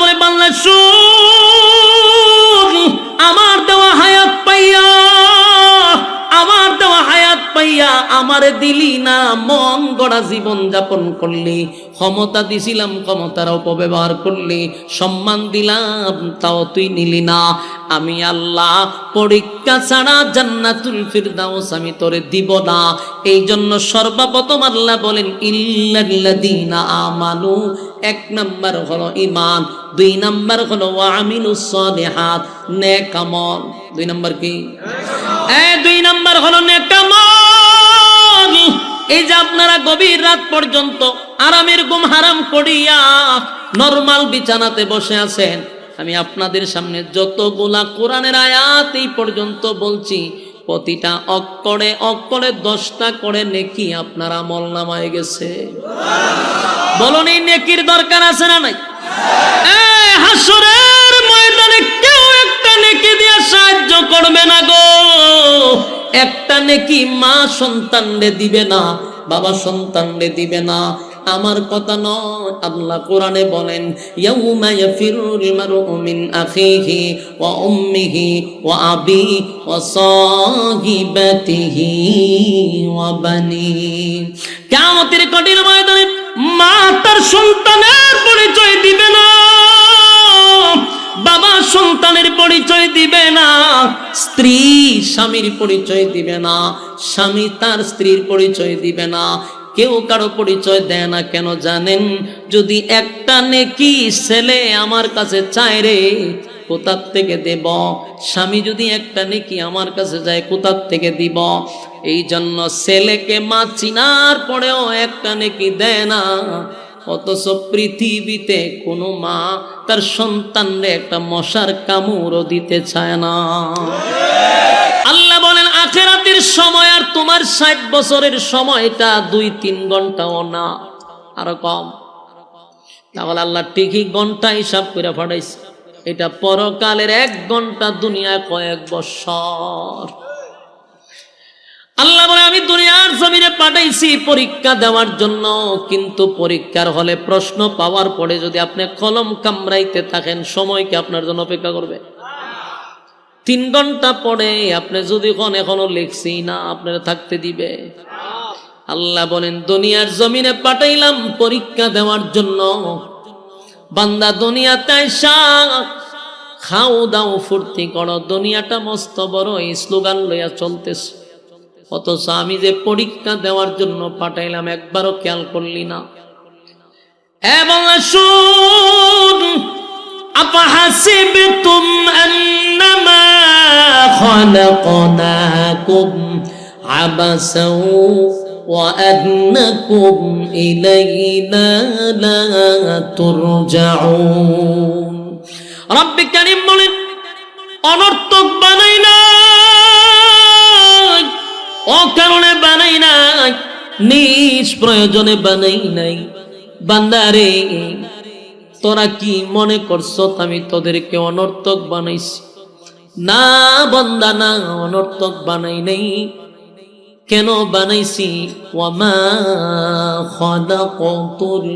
বলে বান্দা শুন, আমার দেওয়া হায়াত পাইয়া, আমার দেওয়া হায়াত পাইয়া আমারে দিলি না, মন গড়া জীবন যাপন করলি, ক্ষমতা দিছিলাম ক্ষমতার অপব্যবহার করলি, সম্মান দিলাম তাও তুই নিলি না। আমি আল্লাহ পরীক্ষা ছাড়া জান্নাতুল ফিরদাউস আমি তোরে দিব না। এই জন্য সর্বপ্রথম আল্লাহ বলেন ইল্লাল্লাযীনা আমানু, এক নাম্বার হলো ঈমান, দুই নাম্বার হলো ওয়ামিলুস সালিহাত, নেক আমল। দুই নাম্বার কি? দুই নাম্বার হলো নেক আমল। এই যে আপনারা গভীর রাত পর্যন্ত আরামের ঘুম হারাম করিয়া নরমাল বিছানাতে বসে আছেন, আমি আপনাদের সামনে যতগুলা কোরআনের আয়াত এই পর্যন্ত বলছি, প্রতিটা অক্ষরে অক্ষরে 10টা করে নেকি আপনার আমলনামায় গেছে। বলুন এই নেকির দরকার আছে না নাই? হাসরের ময়দানে কেউ একটা নেকি দিয়ে সাহায্য করবে না গো। একটা নেকি মা সন্তানরে দিবে না, বাবা সন্তানরে দিবে না। আমার কথা নয়, আল্লাহ কোরআনে বলেন ইয়াউমা ইয়াফিরুল মারউ মিন আখিহি ওয়া উম্মিহি ওয়া আবি ওয়া সাহিবাতিহি ওয়া বানি। কিয়ামতের কঠিন ময়দানে মা তার সন্তানের পরিচয় দিবে না, বাবা সন্তানের পরিচয় দিবে না, স্ত্রী স্বামীর পরিচয় দিবে না, স্বামী তার স্ত্রীর পরিচয় দিবে না, কেউ কারো পরিচয় দেয় না। কেন জানেন? যদি একটা নেকি ছেলে আমার কাছে চায় রে, কোথার থেকে দেব? স্বামী যদি একটা নেকি আমার কাছে যায়, কোথার থেকে দিব? এই জন্য ছেলেকে মা চিনার পরেও একটা নেকি দেয় না। অথচ পৃথিবীতে কোনো মা তার সন্তানরে একটা মশার কামড়ও দিতে চায় না। আল্লাহ বলেন আখিরাতের সময় আর তোমার 60 বছরের সময়টা 2-3 ঘন্টাও না, আরো কম। তাহলে আল্লাহ ঠিকই ঘন্টা হিসাব করে পাঠাইছে। এটা পরকালের 1 ঘন্টা, দুনিয়ায় কয়েক বছর। আল্লাহ বলে আমি দুনিয়ার জমিনে পাঠাইছি পরীক্ষা দেওয়ার জন্য, কিন্তু পরীক্ষার হলে প্রশ্ন পাওয়ার পরে যদি আপনি কলম কামড়াইতে থাকেন, সময় কি আপনার জন্য অপেক্ষা করবে? 3 ঘন্টা পরে আপনি যদি এখনো লিখছি না, আপনারা থাকতে দিবে? আল্লাহ বলেন দুনিয়ার জমিনে পাঠাইলাম পরীক্ষা দেওয়ার জন্য। বান্দা দুনিয়াতে আইসা খাও দাও ফুর্তি করো, দুনিয়াটা মস্ত বড় এই স্লোগান লইয়া চলতেছে। অথচ আমি যে পরীক্ষা দেওয়ার জন্য পাঠাইলাম একবারও খেয়াল করলি না। এবং শুন, আফাহাসিবতুম আন্নামা খালাকনাকুম আবাসাও ওয়া আন্নাকুম ইলাইনা লা তুরজাউন। রব্বে কারীম বলেন অনর্থক বানাই না, অকারণে বানাই নাই, নিজ প্রয়োজনে বানাই নাই। বান্দারে তোরা কি মনে করছো আমি তোদেরকে অনর্থক বানাইছি? না বান্দা না, অনর্থক বানাই নাই। কেন বানাইছি? ওয়ামা খালাকাতুল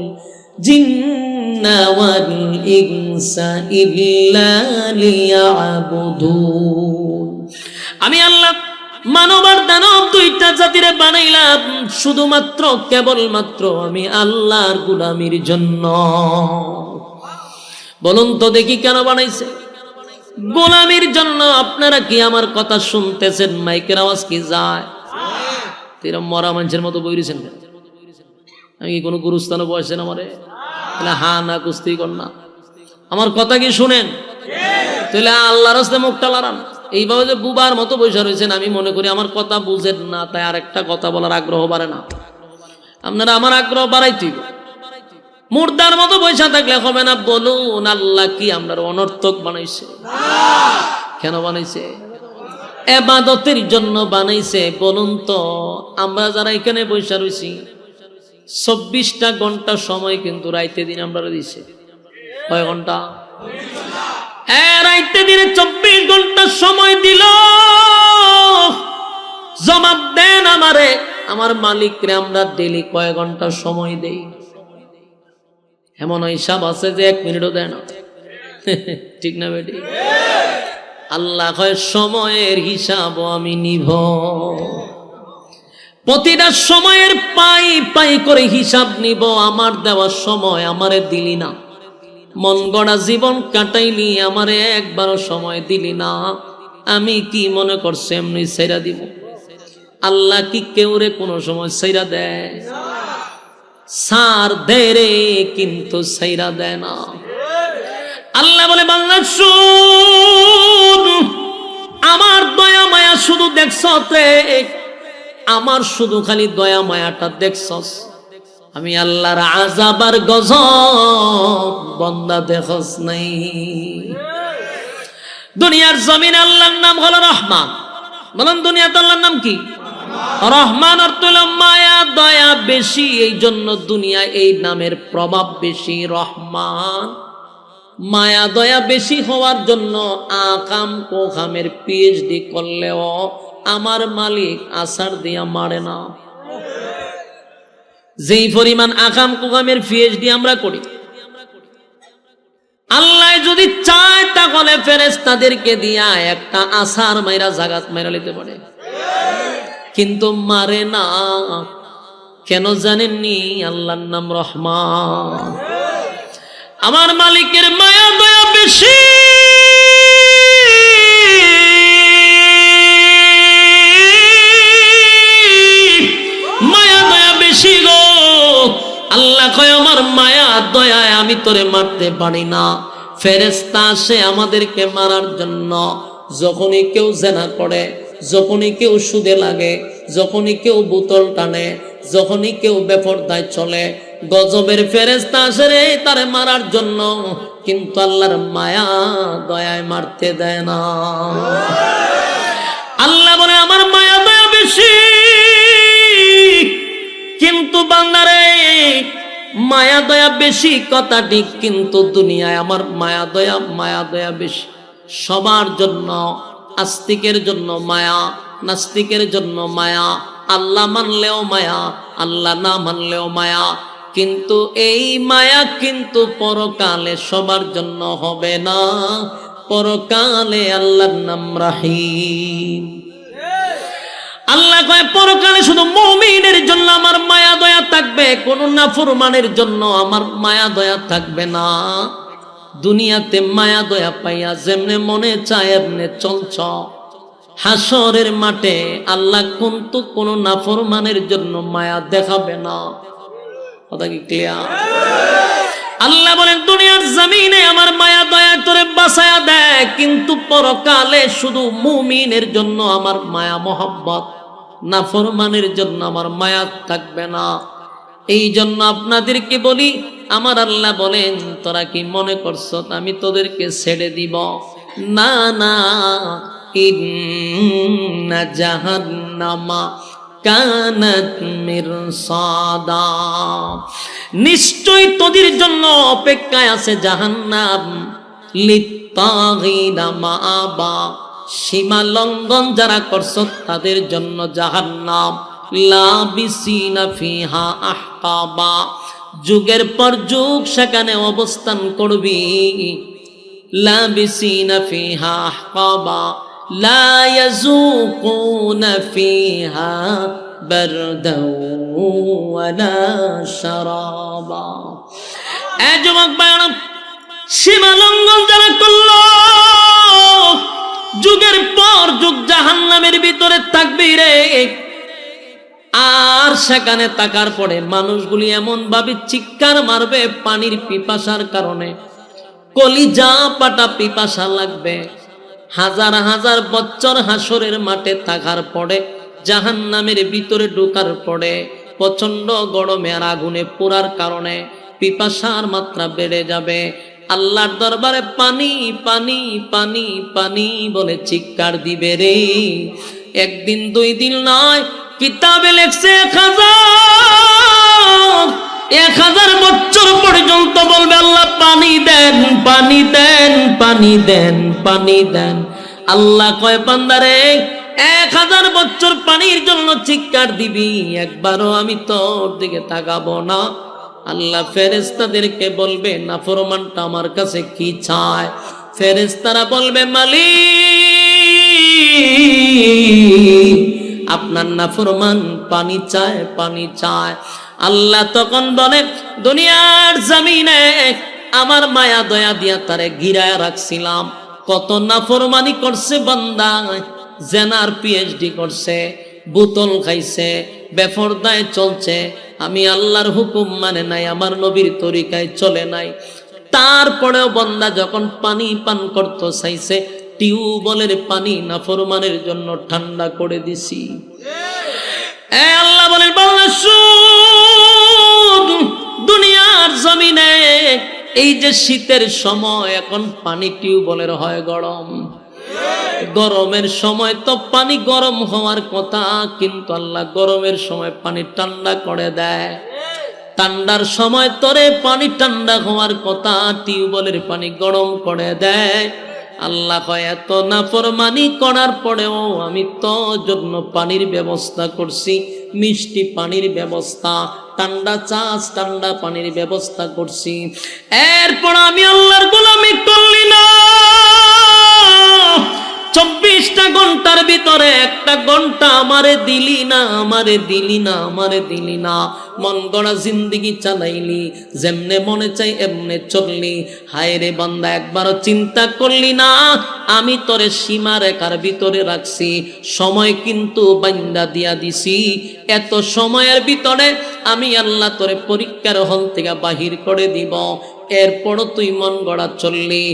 জিন্না ওয়াল ইনসা ইল্লা লিয়াবুদুন। আমি আল্লাহ মানব আর দানব 2টা জাতিরে বানাইলাম শুধুমাত্র কেবলমাত্র আমি আল্লাহর গোলামির জন্য। বলুন তো দেখি কেন বানাইছে? গোলামির জন্য। আপনারা কি আমার কথা শুনতেছেন? মাইকের আওয়াজ কি যায়? এরকম মরা মানুষের মতো বইরেছেন। আমি কি কোনো গুরুস্থানে বসেছেন আমারে? তাহলে হা না কুস্তি কর না, আমার কথা কি শুনেন? তাহলে আল্লাহর রাস্তে মুখটা লড়ান। এইভাবে যে বুবার মতো বসে রয়েছেন, আমি মনে করি আমার কথা বুঝেন না, তাই আরেকটা কথা বলার আগ্রহ বাড়ে না। আপনারা আমার আগ্রহ বাড়াইতে, মুর্দার মতো বসে থাকলে হবে না। বলুন আল্লাহ কি আপনার অনর্থক বানাইছে? কেন বানাইছে? ইবাদতের জন্য বানাইছে। বলুন তো আমরা যারা এখানে বসে রয়েছি 24টা ঘন্টা সময় কিন্তু রাইতে দিন আমরা দিছে। কয় ঘন্টা? রাইতে দিনে 24 ঘন্টা সময় দিল। জবাব দেন আমারে, আমার মালিকরে আমরা ডেলি কয় ঘন্টা সময় দেই? এমন হিসাব আছে যে 1 মিনিটও দেয় না। ঠিক না বেটি? আল্লাহ কয় সময়ের হিসাব আমি নিব, প্রতিটা সময়ের পাই পাই করে হিসাব নিব। আমার দেওয়া সময় আমারে দিলি না, মন গড়া জীবন কাটাইলি, আমারে একবারও সময় দিলি না। আমি কি মনে করছি এমনি ছেড়া দিব? আল্লাহ কি কেউ রে কোনো সময় ছেড়া দেয়? সার দেয় রে, কিন্তু ছেড়া দেয় না। আল্লাহ বলে বান্দা শুন, আমার দয়া মায়া শুধু দেখছ রে, আমার শুধু খালি দয়া মায়াটা দেখছস। আমি আল্লাহর আযাব আর গজব বান্দা দেখছ নাই। দুনিয়ার জমিনে আল্লাহর নাম হলো রহমান। বলেন দুনিয়াতে আল্লাহর নাম কি? রহমান অর্থ হলো মায়া দয়া বেশি, এই জন্য দুনিয়া এই নামের প্রভাব বেশি। রহমান মায়া দয়া বেশি হওয়ার জন্য আকাম কোখামের পিএইচডি করলেও আমার মালিক আসার দিয়া মারে না। যেই পরিমাণ আকাম কোখামের পিএইচডি আমরা করি, আল্লাহ যদি চায় তাহলে ফেরেশতাদেরকে দিয়া একটা আসার মাইরা জাগাত মাইরা নিতে পারে, কিন্তু মারে না। কেন জানেননি? আল্লাহর নাম রহমান। আমার মালিকের মায়া দয়া বেশি। মায়া দয়া বেশি গো। আল্লাহ কয় আমার মায়া দয়ায় আমি তোরে মারতে পারি না। ফেরেশতা আসে আমাদেরকে মারার জন্য। যখনই কেউ জেনা করে, যখনই কেউ সুদে লাগে, যখনই কেউ বোতল টানে, যখনই কেউ বেপরদায় চলে, গজবের ফেরেশতা আসে রে তারে মারার জন্য, কিন্তু আল্লাহর মায়া দয়ায় মারতে দেয় না। আল্লাহ বলে আমার মায়া দয়া বেশি, কিন্তু বান্দারে মায়া দয়া বেশি কথা ঠিক, কিন্তু দুনিয়ায় আমার মায়া দয়া বেশি। সবার জন্য, আস্তিকের জন্য মায়া, নাস্তিকের জন্য মায়া, আল্লাহ মানলেও মায়া, আল্লাহ না মানলেও মায়া। কিন্তু এই মায়া কিন্তু পরকালে সবার জন্য হবে না। পরকালে আল্লাহর নাম রহিম। আল্লাহ কয় পরকালে শুধু মুমিনের জন্য আমার মায়া দয়া থাকবে, কোন নাফরমানের জন্য আমার মায়া দয়া থাকবে না। দুনিয়াতে মায়া দয়া পাইয়া যেমনে মনে চায় এমনে চলছ, হাসরের মাঠে আল্লাহ কিন্তু কোন নাফরমানের জন্য মায়া দেখাবে না। কথা কি ক্লিয়ার? আল্লাহ বলেন দুনিয়ার জমিনে আমার মায়া দয়া তোরে বাঁচায়া দেয়, কিন্তু পরকালে শুধু মুমিনের জন্য আমার মায়া মহব্বত, নাফরমানের জন্য আমার মায়া থাকবে না। এই জন্য আপনাদেরকে বলি, আমার আল্লাহ বলেন তোরা কি মনে করছো আমি তোদেরকে ছেড়ে দিব? না না, ইন্না জাহান্নামা কানাত মিরসাদা, নিশ্চয় তোদের জন্য অপেক্ষায় আছে জাহান্নাম। লিত্তাগিনা মাআবা, সীমা লঙ্ঘন যারা করছো তাদের জন্য জাহান্নাম। লাবিসিনা ফিহা আহকাবা, যুগের পর যুগ সেখানে অবস্থান করবি। লাবিসিনা ফিহা আহকাবা লা ইয়াযুকুনা ফিহা বারদাও ওয়ালা শারাবা। এ যুবক ভাইরা, সীমা লঙ্ঘন যারা করলো যুগের পর যুগ জাহান্নামের ভিতরে থাকবি রে। আর সেখানে থাকার পরে মানুষগুলি এমন ভাবে চিৎকার মারবে পানির পিপাসার কারণে, কলিজা পাটা পিপাসা লাগবে। হাজার হাজার বছর হাসরের মাঠে থাকার পরে, জাহান্নামের ভিতরে ঢোকার পরে প্রচন্ড গরমে আর আগুনে পোড়ার কারণে পিপাসার মাত্রা বেড়ে যাবে। আল্লাহর দরবারে পানি পানি পানি পানি বলে চিৎকার দিবে রে। একদিন দুই দিন নয়, কিতাবে লেখছে 1000 বছর পর্যন্ত বলবে আল্লাহ পানি দেন পানি দেন পানি দেন পানি দেন। আল্লাহ কয় বান্দারে 1000 বছর পানির জন্য চিৎকার দিবি, একবারও আমি তোর দিকে তাকাবো না। আল্লাহ ফেরেশতাদেরকে বলবে নাফরমানটা আমার কাছে কি চায়? ফেরেশতারা বলবে মালিক আপনার নাফরমান পানি চায়, পানি চায়। আল্লাহ তখন বলে দুনিয়ার জমিনে আমার মায়া দয়া দিয়া তারে গিরায় রাখছিলাম, কত নাফরমানি করছে বান্দা, জেনার পিএইচডি করছে, বোতল খাইছে, বেপরদায় চলছে, আমি আল্লাহর হুকুম মানে নাই, আমার নবীর তরিকায় চলে নাই, তারপরেও বান্দা যখন পানি পান করতে চাইছে টিউবওয়েলের পানি নাফরমানের জন্য ঠান্ডা করে দিছি। আল্লাহ বলেন বান্দা শুন, দুনিয়ার জমিনে এই যে শীতের সময় এখন পানি টিউবওয়েলের হয় গরম, গরমের সময় তো পানি গরম হওয়ার কথা, কিন্তু আল্লাহ গরমের সময় পানি ঠান্ডা করে দেয়, ঠান্ডার সময় তোরে পানি ঠান্ডা হওয়ার কথা, টিউবওয়েলের পানি গরম করে দেয়। আল্লাহ কয় এত নাফরমানি করার পরেও আমি তো জন্য পানির ব্যবস্থা করছি, মিষ্টি পানির ব্যবস্থা, ঠান্ডা চাষ ঠান্ডা পানির ব্যবস্থা করছি। এরপর আমি আল্লাহর গোলামি করলি না, 24টা ঘন্টার ভিতরে 1টা ঘন্টা আমারে দিলি না, আমারে দিলি না, আমারে দিলি না, মন গড়া জিন্দেগি চালাইলি, যেমনে মনে চাই এমনে চললি। হায় রে বান্দা একবারও চিন্তা করলি না আমি তোরে সীমা রেখার ভিতরে রাখছি, সময় কিন্তু বান্দা দিয়া দিছি, এত সময়ের ভিতরে আমি আল্লাহ তোরে পরীক্ষার হল থেকে বাহির করে দিব, এরপরও তুই মন গড়া চললি।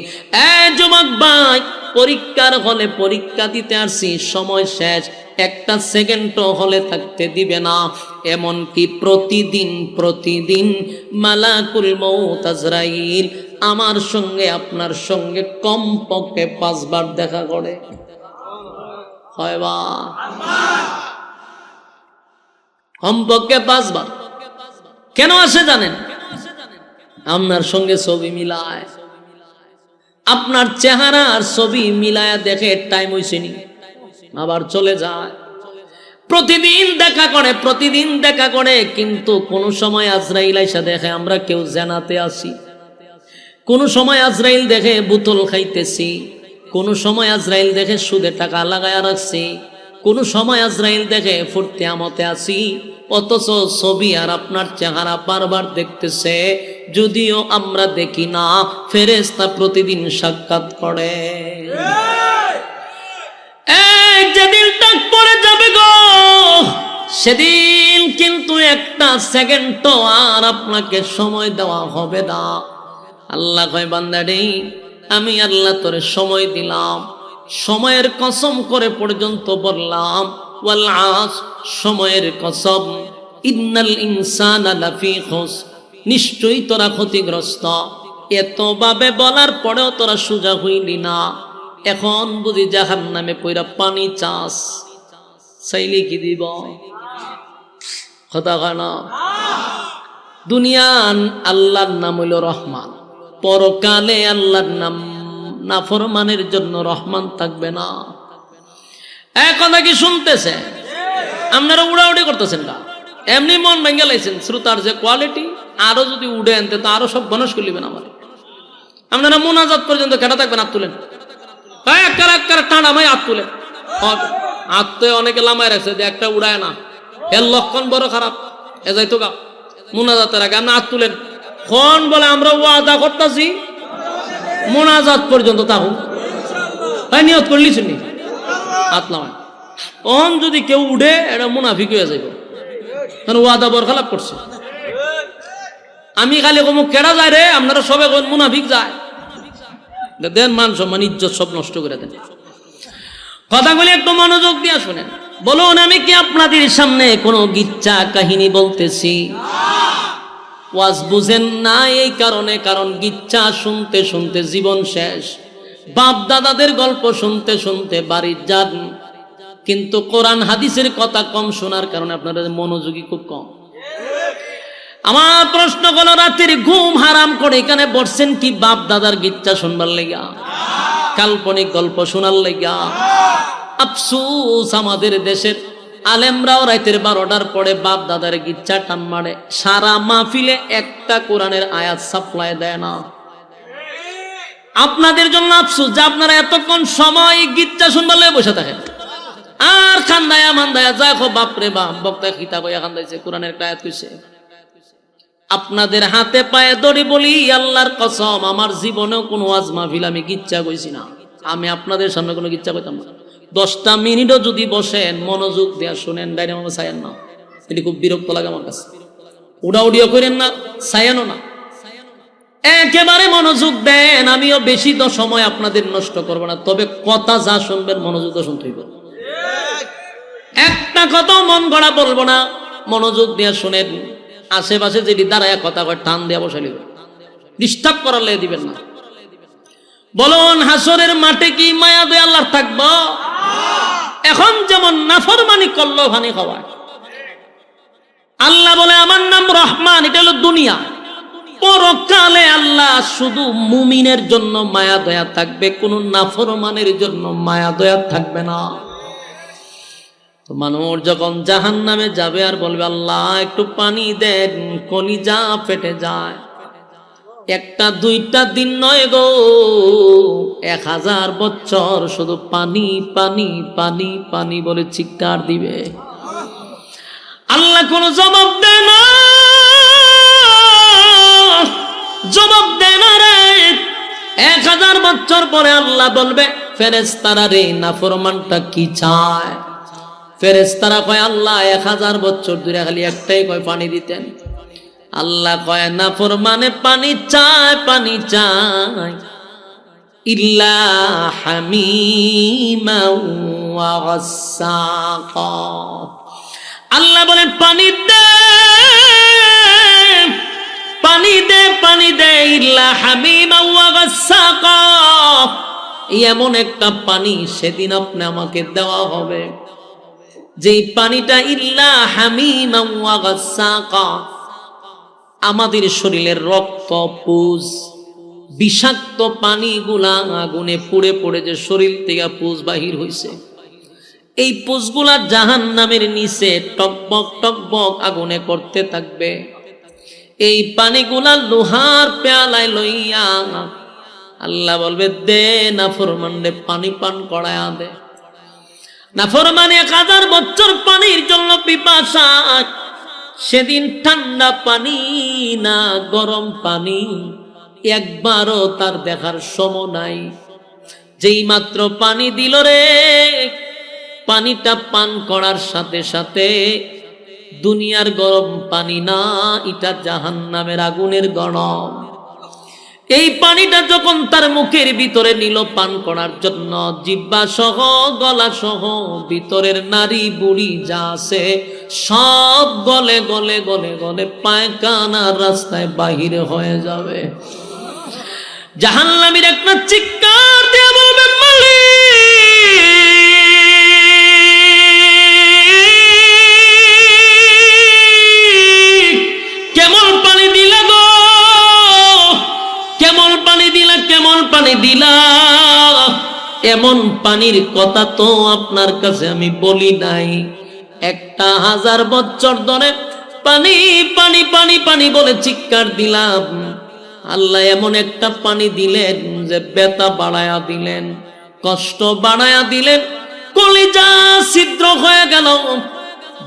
যুবক ভাই, পরীক্ষার হলে পরীক্ষা দিতে আসছি, সময় শেষ, 1টা সেকেন্ডও হলে থাকতে দিবে না। এমনকি প্রতিদিন প্রতিদিন মালাকুল মউত আজরাইল আমার সঙ্গে আপনার সঙ্গে কমপক্ষে 5 বার দেখা করে। কয়বার? কমপক্ষে 5 বার। কেন আসে জানেন? আপনার সঙ্গে ছবি মিলায়, আপনার চেহারা আর ছবি মিলায়া দেখে টাইম হইছেনি, আবার চলে যায়। প্রতিদিন দেখা করে, প্রতিদিন দেখা করে, কিন্তু কোন সময় আজরাইল আইসা দেখে আমরা কেউ জানাতে আসি, কোন সময় আজরাইল দেখে বোতল খাইতেছি, কোন সময় আজরাইল দেখে সুদে টাকা লাগায়া রাখছি, কোন সময় আজরাইল দেখে ফুর্তি আমতে আসি, অথচ ছবি আর আপনার চেহারা বারবার দেখতেছে, যদিও আমরা দেখি না, ফেরেশতা প্রতিদিন সাক্ষাৎ করে। যেদিন ডাক পড়ে যাবে গো, সেদিন কিন্তু 1টা সেকেন্ডও আর আপনাকে সময় দেওয়া হবে না। আল্লাহ কয় বান্দা রে, আমি আল্লাহ তোরে সময় দিলাম, সময়ের কসম করে পর্যন্ত বললাম ওয়াল আস, সময়ের কসম, ইন্নাল ইনসানা লাফি খুসর, নিশ্চয়ই তোরা ক্ষতিগ্রস্ত। এতভাবে বলার পরেও তোরা সোজা হইলি না, এখন বুঝি জাহান্নামে পইরা পানি চাস, চাইলে কি দিব? কথা কয় না? দুনিয়ান আল্লাহর নাম হইল রহমান, পরকালে আল্লাহর নাম নাফরমানের জন্য রহমান থাকবে না। এক কথা কি শুনতেছে? আপনারা উড়াউড়ি করতেছেন না, এমনি মন ভেঙে লাইছেন। শ্রোতার যে কোয়ালিটি, আরো যদি উড়ে আনতে তো আরো সব বনস করলিবেন। আমার আপনারা মোনাজাত পর্যন্ত কেটে থাকবেন, হাত তুলেন, টানা মাই হাত তুলেন। হাত তো অনেকে লামায় রাখছে যে একটা উড়ায় না, এর লক্ষণ বড় খারাপ। এ যাই তো গা মোনাজাতের আগে আপনি হাত তুলেন, কোন বলে আমরা ওয়াদা করতেছি মোনাজাত পর্যন্ত থাকুন, তাই নিয়ত করলি শুনি হাত লামায়। অন যদি কেউ উঠে এটা মুনাফিক হয়ে যাইব, কারণ ওয়াদা বরখালাপ করছে। আমি খালি কম কেডা যায় রে, আপনারা সবাই মুনাফিক যায়, দেন মান সম্মান ইজ্জত সব নষ্ট করে দেন। কথাগুলি একটু মনোযোগ দিয়ে শুনেন। বলুন, আমি কি আপনাদের সামনে কোনো গিচ্ছা কাহিনী বলতেছি? ওয়াজ বুঝেন না এই কারণে, কারণ গিচ্ছা শুনতে শুনতে জীবন শেষ, বাপ দাদাদের গল্প শুনতে শুনতে বাড়ি যান, কিন্তু কোরআন হাদিসের কথা কম শোনার কারণে আপনাদের মনোযোগী খুব কম। আমার প্রশ্ন হলো, রাতের ঘুম হারাম করে এখানে বসছেন কি বাপ দাদার গিচ্ছা শুনবার লেগা, কাল্পনিক গল্প শোনার লেগা? আফসোস, আমাদের দেশের আলেমরাও রাতের 12টার পরে বাপ দাদার গিচ্ছা টান মারে, সারা মাহফিলে একটা কোরআনের আয়াত সাপ্লাই দেয় না। আপনাদের জন্য আফসোস যে আপনারা এতক্ষণ সময় গিচ্ছা শুনবার লাগে বসে থাকেন, আর খান্দায়া মান্দায়া যা খো বাপরে বাপ বক্তা খিতা কইয়া খান্দাইছে, কোরআনের একটা আয়াত কইছে। আপনাদের হাতে পায়ে ধরে বলি আল্লাহর কসম, আমার জীবনেও কোনো ওয়াজ মাহফিল আমি গিচ্ছা কইছি না। আমি আপনাদের সামনে কোনো গিচ্ছা কইতাম না। 10টা মিনিটও যদি বসেন মনোযোগ দেয়া শুনেন, ডাইনামো ছায়েন না, এটি খুব বিরক্ত লাগে আমার কাছে। উড়াউড়িও করেন না, ছায়ানো না, একেবারে মনোযোগ দেন। আমিও বেশি তো সময় আপনাদের নষ্ট করবো না, তবে কথা যা শুনবেন মনোযোগ তো শুনতে হইব। একটা কথাও মন গড়া বলবো না, মনোযোগ দিয়ে শুনেন। আশেপাশে যেটি দাঁড়ায় কথা কয় টান দেওয়া বসে নিবেন, ডিস্টার্ব করার লেগে দিবেন না। বলুন হাসরের মাঠে কি মায়া দয়া আল্লাহর থাকবো? এখন যেমন নাফরমানি করলো হানি খাওয়ায়, আল্লাহ বলে আমার নাম রহমান, এটা হলো দুনিয়া। পরকালে আল্লাহ শুধু মুমিনের জন্য মায়া দয়া থাকবে, কোন নাফরমানের জন্য মায়া দয়া থাকবে না। তো মানুষ যখন জাহান্নামে যাবে আর বলবে আল্লাহ একটু পানি দেন, কলিজা ফেটে যায়। একটা দুইটা দিন নয় গো, 1000 বছর শুধু পানি পানি পানি পানি বলে চিৎকার দিবে। আল্লাহ কোনো জবাব দেয় না, জবাব দেয় না রে। 1000 বছর পরে আল্লাহ বলবে ফেরেশতারা রে, নাফরমানটা কি চায়? ফেরেশতারা কয় আল্লাহ 1000 বছর ধরে খালি একটাই কয় পানি দিতেন। আল্লাহ কয় নাফরমানে পানি চায়, পানি চায়, ইল্লা হামিমা ওয়া গাসসাকা। আল্লাহ বলেন পানি দে, পানি দে, পানি দে, ইল্লা হামিমা ওয়া গাসসাকা। এমন একটা পানি সেদিন আপনি আমাকে দেওয়া হবে, যেই পানিটা ইল্লা হামিমা ওয়া গাসসাকা, আমাদের শরীরের রক্ত পুজ বিষাক্ত পানিগুলা আগুনে পুড়ে পড়ে যে শরীর থেকে পুজ বাহির হইছে, এই পুজগুলা জাহান্নামের নিচে টকবক টকবক আগুনে করতে থাকবে। এই পানিগুলা লোহার পেয়ালায় লইয়া আল্লাহ বলবে দে নাফরমানরে পানি পান করায়া দে। নাফরমানে 1000 বছর পানির জন্য পিপাসা, সেদিন ঠান্ডা পানি না গরম পানি একবারও তার দেখার সময় নাই। যেই মাত্র পানি দিল রে, পানিটা পান করার সাথে সাথে দুনিয়ার গরম পানি না, এটা জাহান্নামের আগুনের গরম। এই পানিটা যখন তার মুখের ভিতরে নিল পান করার জন্য, জিহ্বা সহ গলা সহ ভিতরের নারী বুড়ি যা আছে সব গলে গলে গলে গলে পায়খানার রাস্তায় বাহিরে হয়ে যাবে। জাহান্নামীর একটা চিৎকার দিয়ে বলবে মালিক কেমন পানি দিলা গো, কেমন পানি দিলা, কেমন পানি দিলা। এমন পানির কথা তো আপনার কাছে আমি বলি নাই। 1000 বছর ধরে পানি পানি পানি পানি বলে চিৎকার দিলাম, আল্লাহ এমন একটা পানি দিলেন যে ব্যথা বাড়ায়া দিলেন, কষ্ট বাড়ায়া দিলেন, কলিজা ছিদ্র হয়ে গেল,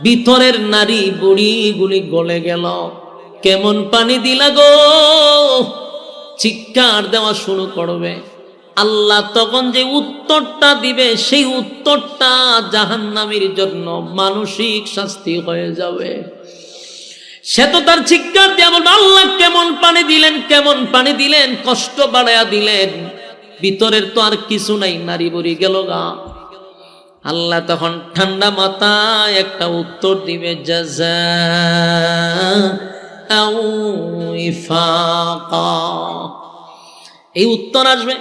ভিতরের নারী বুড়ি গুলি গলে গেল। কেমন পানি দিলা গো, চিৎকার দেওয়া শুরু করবে। আল্লাহ তখন যে উত্তরটা দিবে, সেই উত্তরটা জাহান্নামীর জন্য মানসিক শাস্তি হয়ে যাবে। সে তো তার চিৎকার দিয়ে বলবে আল্লাহ কেমন পানি দিলেন, কেমন পানি দিলেন, কষ্ট বাড়ায়া দিলেন, ভিতরের তো আর কিছু নাই, নারী বুড়ি গেল গা। আল্লাহ তখন ঠান্ডা মাথায় একটা উত্তর দিবে, জাযাআউ ইফাকা। এই উত্তর আসবে।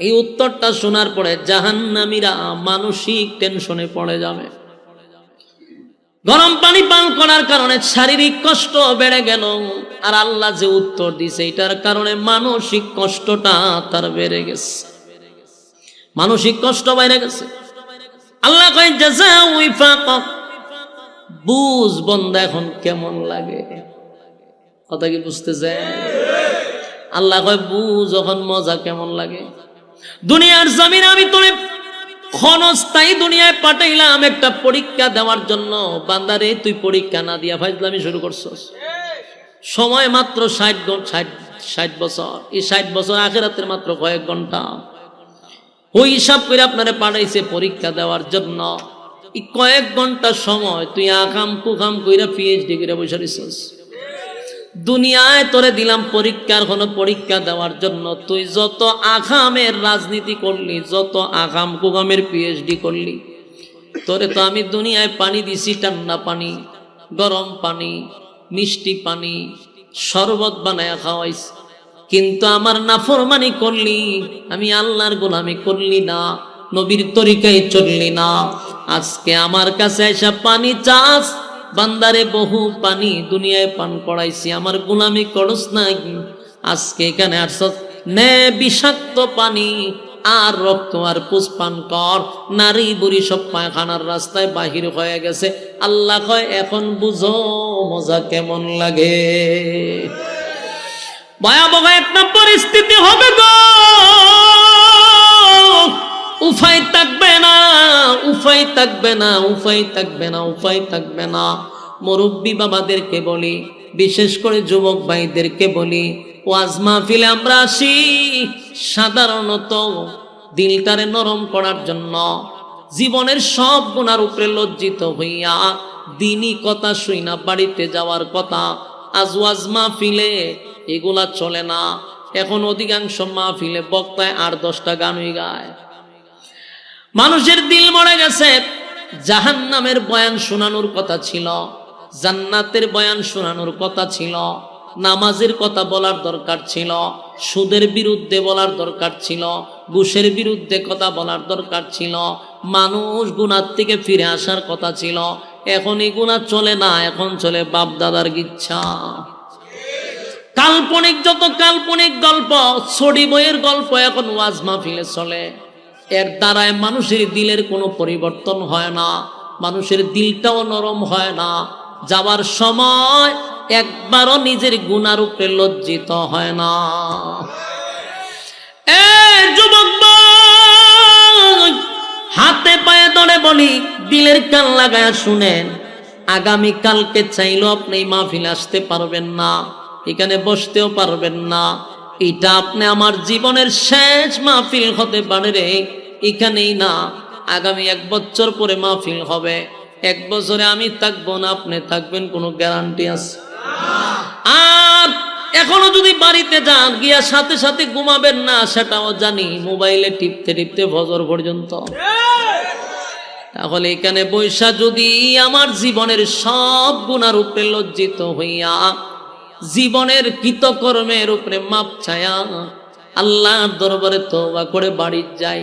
এই উত্তরটা শোনার পরে জাহান্নামীরা মানসিক টেনশনে পড়ে যাবে। গরম পানি পান করার কারণে শারীরিক কষ্ট বেড়ে গেল, আর আল্লাহ যে উত্তর দিছে এটার কারণে মানসিক কষ্টটা তার বেড়ে গেছে, মানসিক কষ্ট বেড়ে গেছে। আল্লাহ কয় জাযাউ ইফাকা, বুঝ বন্দা এখন কেমন লাগে, কথা কি বুঝতেছে? আল্লাহ কয় বুঝ এখন মজা কেমন লাগে। দুনিয়ার জমিন আমি তোরে ক্ষণস্থায়ী দুনিয়ায় পাঠাইলাম একটা পরীক্ষা দেওয়ার জন্য। বান্দারে তুই পরীক্ষা না দিয়া ফাজলামি শুরু করছস। সময় মাত্র 60 বছর। এই 60 বছর আখিরাতের মাত্র কয়েক ঘন্টা। ওই হিসাব করে আপনারে পাঠাইছে পরীক্ষা দেওয়ার জন্য। এই কয়েক ঘন্টা সময় তুই আকাম কুকাম কইরা পিএইচডি করে বসে রইছস। দুনিয়ায় তোরে দিলাম পরীক্ষার হলো পরীক্ষা দেওয়ার জন্য। তুই যত আকামের রাজনীতি করলি, যত আকাম কুকামের পিএইচডি করলি, তোরে তো আমি দুনিয়ায় পানি দিছি, ঠান্ডা পানি, গরম পানি, মিষ্টি পানি, শরবত বানায় খাওয়াইছি, কিন্তু আমার নাফরমানি করলি, আমি আল্লাহর গোলামি করলি না, নবীর তরিকায় চললি না। আজকে আমার কাছে এসে পানি চাস, বান্দারে বহু পানি দুনিয়ায় পান করাইছি, আমার গোলামি করস নাই। আজকে এখানে আসছ নে বিষাক্ত পানি আর রক্ত আর পুষ পান কর। নারী বুড়ি সব পায়খানার রাস্তায় বাহির হয়ে গেছে। আল্লাহ কয় এখন বুঝো মজা কেমন লাগে। ভয়াবহ একটা পরিস্থিতি হবে গো, উপায় থাকবে না, উপায় থাকবে না, উপায় থাকবে না, উপায় থাকবে না। মুরব্বী বাবাদেরকে বলি, বিশেষ করে যুবক ভাইদেরকে বলি, ওয়াজ মাহফিলে আমরা আসি সাধারণত দিলটারে নরম করার জন্য, জীবনের সব গুনার উপরে লজ্জিত হইয়া দিনই কথা শুই না বাড়িতে যাওয়ার কথা। আজ ওয়াজ মাহফিলে এগুলা চলে না। এখন অধিকাংশ মাহফিলে বক্তায় 8-10টা গানই গায়। মানুষের দিল মরে গেছে। জাহান্নামের বয়ান শোনানোর কথা ছিল, জান্নাতের বয়ান শোনানোর কথা ছিল, নামাজের কথা বলার দরকার ছিল, সুদের বিরুদ্ধে বলার দরকার ছিল, ঘুষের বিরুদ্ধে কথা বলার দরকার ছিল, মানুষ গুনার থেকে ফিরে আসার কথা ছিল। এখন এই গুনাহ চলে না, এখন চলে বাপ দাদার ইচ্ছা। কাল্পনিক যত কাল্পনিক গল্প, ছড়ি বইয়ের গল্প এখন ওয়াজ মাহফিলে চলে। এর দ্বারায় মানুষের দিলের কোনো পরিবর্তন হয় না, মানুষের দিলটাও নরম হয় না। যাওয়ার সময় একবারও নিজের গুনার উপরে লজ্জিত হয় না। এ যুবক ভাই, হাতে পায়ে ধরে বলি, দিলের কান লাগায়া শুনেন। আগামী কালকে চাইলেও আপনি মাহফিল আসতে পারবেন না, এখানে বসতেও পারবেন না। এটা আপনি আমার জীবনের শেষ মাহফিল হতে পারে রে। এখানেই না, আগামী 1 বছর পরে মাহফিল হবে। 1 বছরে আমি থাকবো না, আপনি থাকবেন, কোনো গ্যারান্টি আছে? আর এখনো যদি বাড়িতে যান, গিয়া সাথে সাথে ঘুমাবেন না, সেটাও জানি। মোবাইলে টিপতে টিপতে ফজর পর্যন্ত। তাহলে এখানে বৈশা যদি আমার জীবনের সব গুনার উপরে লজ্জিত হইয়া, জীবনের কৃতকর্মের উপরে মাপ ছায়া আল্লাহর দরবারে তওবা করে বাড়ি যাই,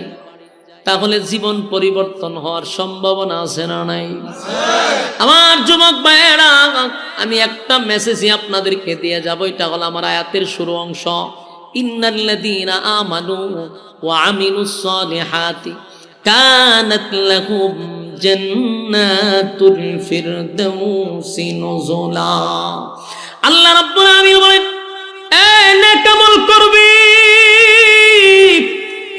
তাহলে জীবন পরিবর্তন হওয়ার সম্ভাবনা আছে না নাই? আমার যুবক ভাইয়েরা, আমি একটা মেসেজই আপনাদেরকে দিয়ে যাব। এটা হলো আমার আয়াতের শুরু অংশ। ইন্নাল্লাযীনা আমানু ওয়া আমিলুস সালিহাতি কানাত লাহুম জান্নাতুল ফিরদাউসি নুজুলা। আল্লাহ রাব্বুল আলামিন বলেন, এই নেক আমল করবি,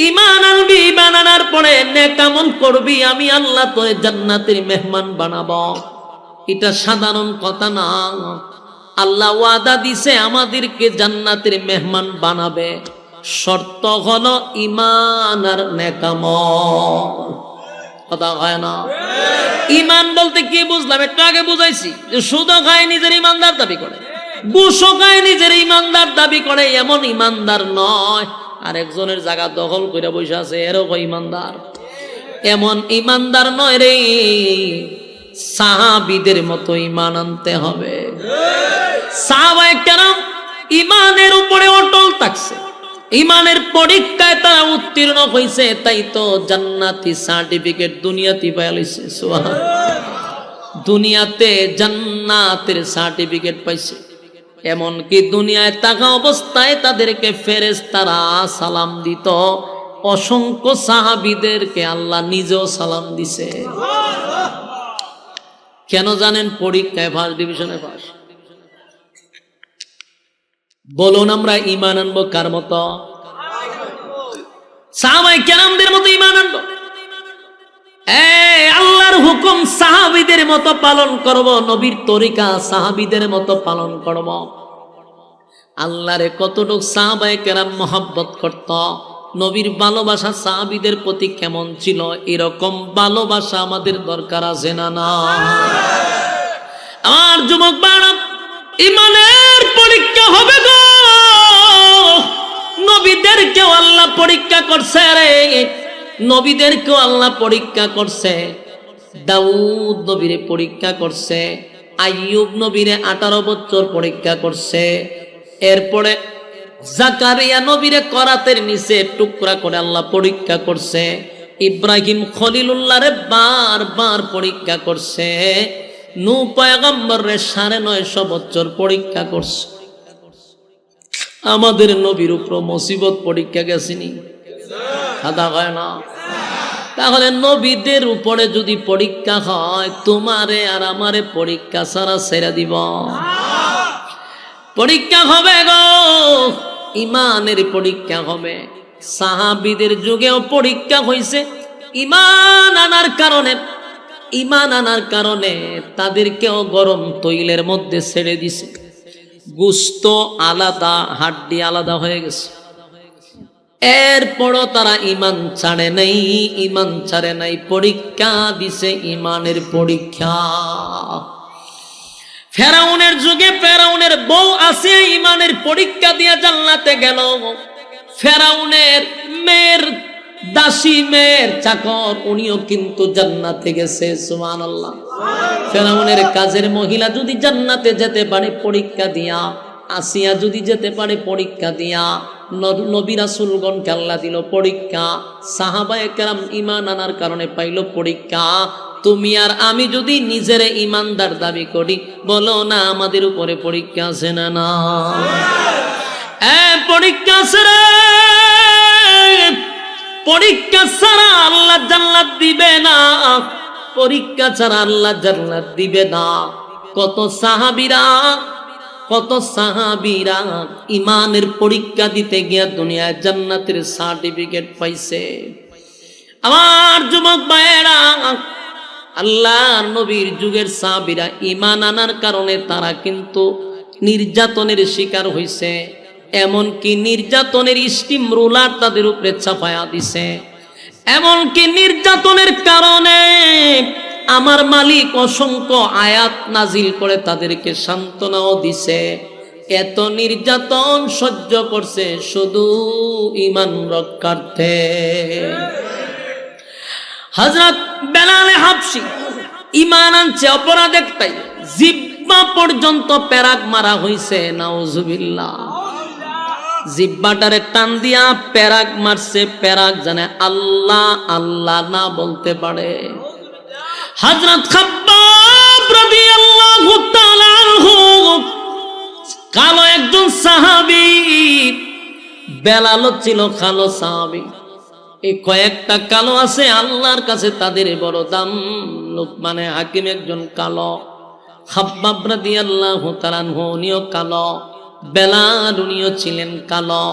ঈমান আনবি, ঈমান আনার পরে নেক আমল করবি, আমি আল্লাহ তোরে জান্নাতের মেহমান বানাবো। এটা সাধারণ কথা না। আল্লাহ ওয়াদা দিছে আমাদেরকে জান্নাতের মেহমান বানাবে। শর্ত হলো ঈমান আর নেক আমল। কথা হয় না? ঈমান বলতে কি বুঝলাম একটু আগে বুঝাইছি, যে সুদও খায় নিজের ঈমানদার দাবি করে, ঘুষও খায় নিজের ঈমানদার দাবি করে, এমন ঈমানদার নয়। আর একজনের জায়গা দখল করে বসে আছে, এরকম ঈমানদার। এমন ঈমানদার নয় রে। সাহাবীদের মতো ঈমান আনতে হবে। সাহাবায়ে কেরাম ঈমানের উপরে অটল থাকছে, ঈমানের পরীক্ষায় তারা উত্তীর্ণ হয়েছে, তাই তো জান্নাতি সার্টিফিকেট দুনিয়াতে পাইছে। সুবহানাল্লাহ, দুনিয়াতে জান্নাতের সার্টিফিকেট পাইছে। এমনকি দুনিয়ায় থাকা অবস্থায় তাদেরকে ফেরেশতারা সালাম দিত। অসংখ্য সাহাবীদেরকে আল্লাহ নিজেও সালাম দিছে। কেন জানেন? পরীক্ষায় ফার্স্ট ডিভিশনে পাস। বলুন আমরা ঈমান আনবো কার মতো? সাহাবায়ে কেরামদের মতো ঈমান আনবো। আল্লাহর হুকুম সাহাবীদের মতো পালন করব, নবীর তরিকা সাহাবীদের মতো পালন করব। আল্লাহরে কতটুকু সাহাবায়ে কেরাম মহব্বত করত, নবীর ভালোবাসা সাহাবীদের প্রতি কেমন ছিল, এরকম ভালোবাসা আমাদের দরকার আছে না? না। আমার যুবক ভাইরা, ঈমানের পরীক্ষা হবে গো। নবীদেরকেও আল্লাহ পরীক্ষা করছে রে, নবীদেরকেও আল্লাহ পরীক্ষা করছে। দাউদ নবীরে পরীক্ষা করছে, আইয়ুব নবীরে 18 বছর পরীক্ষা করছে। এরপরে জাকারিয়া নবীরে করাতের নিচে টুকরা করে আল্লাহ পরীক্ষা করছে। ইব্রাহিম খলিলুল্লাহরে বারবার পরীক্ষা করছে। নূহ পয়গম্বরে 950 বছর পরীক্ষা করছে। আমাদের নবীর উপর মুসিবত পরীক্ষা গেছিনি? খাদা হয় না? তাহলে নবীদের উপরে যদি পরীক্ষা হয়, তোমারে আর আমারে পরীক্ষা ছাড়া ছেড়ে দিব? পরীক্ষা হবে গো, ঈমানের পরীক্ষা হবে। সাহাবীদের যুগেও পরীক্ষা হয়েছে। ঈমান আনার কারণে, ঈমান আনার কারণে তাদেরকেও গরম তৈলের মধ্যে ছেড়ে দিছে। গোশত আলাদা, হাড্ডি আলাদা হয়ে গেছে। এরপরও তারা ঈমান ছাড়ে নাই, ঈমান ছাড়ে নাই, পরীক্ষা দিছে, ঈমানের পরীক্ষা। ফেরাউনের যুগে ফেরাউনের বউ আসিয়া ঈমানের পরীক্ষা দিয়ে জান্নাতে গেল। ফেরাউনের মেয়ের দাসী, মেয়ের চাকর, উনিও কিন্তু জান্নাতে গেছে। সুবহানাল্লাহ। ফেরাউনের কাজের মহিলা যদি জান্নাতে যেতে পারে পরীক্ষা দিয়া, আসিয়া যদি যেতে পারে পরীক্ষা দিয়া, নবী রাসূলগণকে আল্লাহ দিল পরীক্ষা। সাহাবায়ে কেরাম ঈমান আনার কারণে পাইল পরীক্ষা। তুমি আর আমি যদি নিজের ঈমানদার দাবি করি, বলো না আমাদের উপরে পরীক্ষা আছে না? না, পরীক্ষা আছে রে। পরীক্ষা ছাড়া আল্লাহ জান্নাত দিবে না, পরীক্ষা ছাড়া আল্লাহ জান্নাত দিবে না। কত সাহাবীরা ঈমানের পরীক্ষা দিতে গিয়া দুনিয়ায় জান্নাতের সার্টিফিকেট পাইছে। আমার যুবক ভাইয়েরা, আল্লাহর নবীর যুগের সাহাবীরা ঈমান আনার কারণে তারা কিন্তু নির্যাতনের শিকার হইছে। এমনকি নির্যাতনের স্টিম রোলার তাদের উপরে চাপায়া দিছে। এমনকি নির্যাতনের কারণে আমার মালিক অসংখ্য আয়াত নাজিল করে তাদেরকে সান্ত্বনাও দিছে। এত নির্যাতন সহ্য করছে শুধু ঈমান রক্ষার্থে। হযরত বেলাল হাবশী ঈমান আনছে, অপরাধ একটাই, জিহ্বা পর্যন্ত পেরাক মারা হইছে। নাউজুবিল্লাহ। জিহ্বাটারে টান দিয়া পেরাক মারছে, পেরাক জানে আল্লাহ আল্লাহ না বলতে পারে। হযরত খাব্বাব রাদিয়াল্লাহু তাআলা আনহু, কালো একজন সাহাবী, বেলাল ছিল কালো সাহাবী। এই কয়েকটা কালো আছে, আল্লাহর কাছে তাদের বড় দাম। লুকমানে হাকিম একজন কালো, খাব্বাব রাদিয়াল্লাহু তাআলা আনহু উনিও কালো, বেলাল উনিও ছিলেন কালো,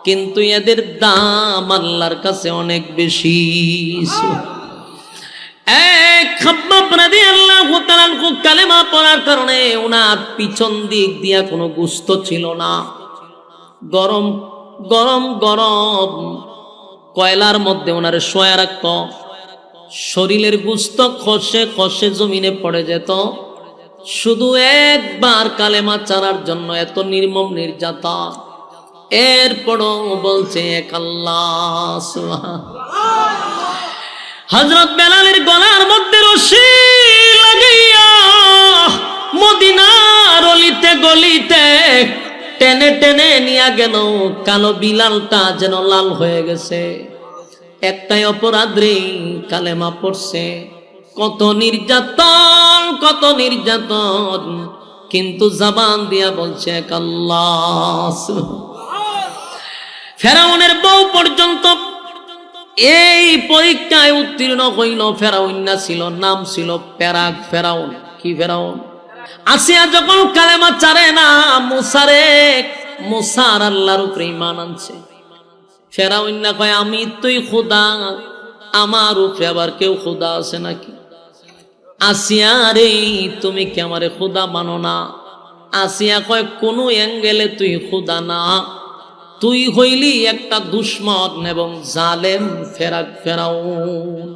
কিন্তু এদের দাম আল্লাহর কাছে অনেক বেশি। খাব্বাব রাদিয়াল্লাহু তাআলা আনহু কালেমা পড়ার কারণে ওনার পিছন দিক দিয়া কোনো গোশত ছিল না। গরম গরম গরম কয়লার মধ্যে ওনারে শোয়া রাখত। শরীরের গোশত খসে খসে জমিনে পড়ে যেত। শুধু একবার কালেমা চারার জন্য এত নির্মম নির্যাতন। এরপরও বলছে এক আল্লাহ। হযরত বেলালের গলার মধ্যে রশি লাগাইয়া মদিনার অলিতে গলিতে টেনে টেনে নিয়ে গেল। কালো বিলালটা যেন লাল হয়ে গেছে। একটাই অপরাধ রে, কালেমা পড়ছে। কত নির্যাতন, কত নির্যাতন, কিন্তু জবান দিয়া বলছে এক আল্লাহ। ফেরাউনের বউ পর্যন্ত এই পরীক্ষায় উত্তীর্ণ হইল। ফেরাউন না ছিল, নাম ছিল পেরাক ফেরাউন। কি ফেরাউন? আসিয়া যখন কালেমা চারে না, মুসার আল্লাহর উপরে ঈমান আনছে। ফেরাউন না কয় আমি তুই খোদা, আমার উপরে আবার কেউ খোদা আছে নাকি? আসিয়া রে তুমি কি আমারে খোদা মানো না? আসিয়া কয় কোন অ্যাঙ্গেলে তুই খোদা না, তুই হইলি একটা দুশ্মন এবং জালেম ফেরাউন।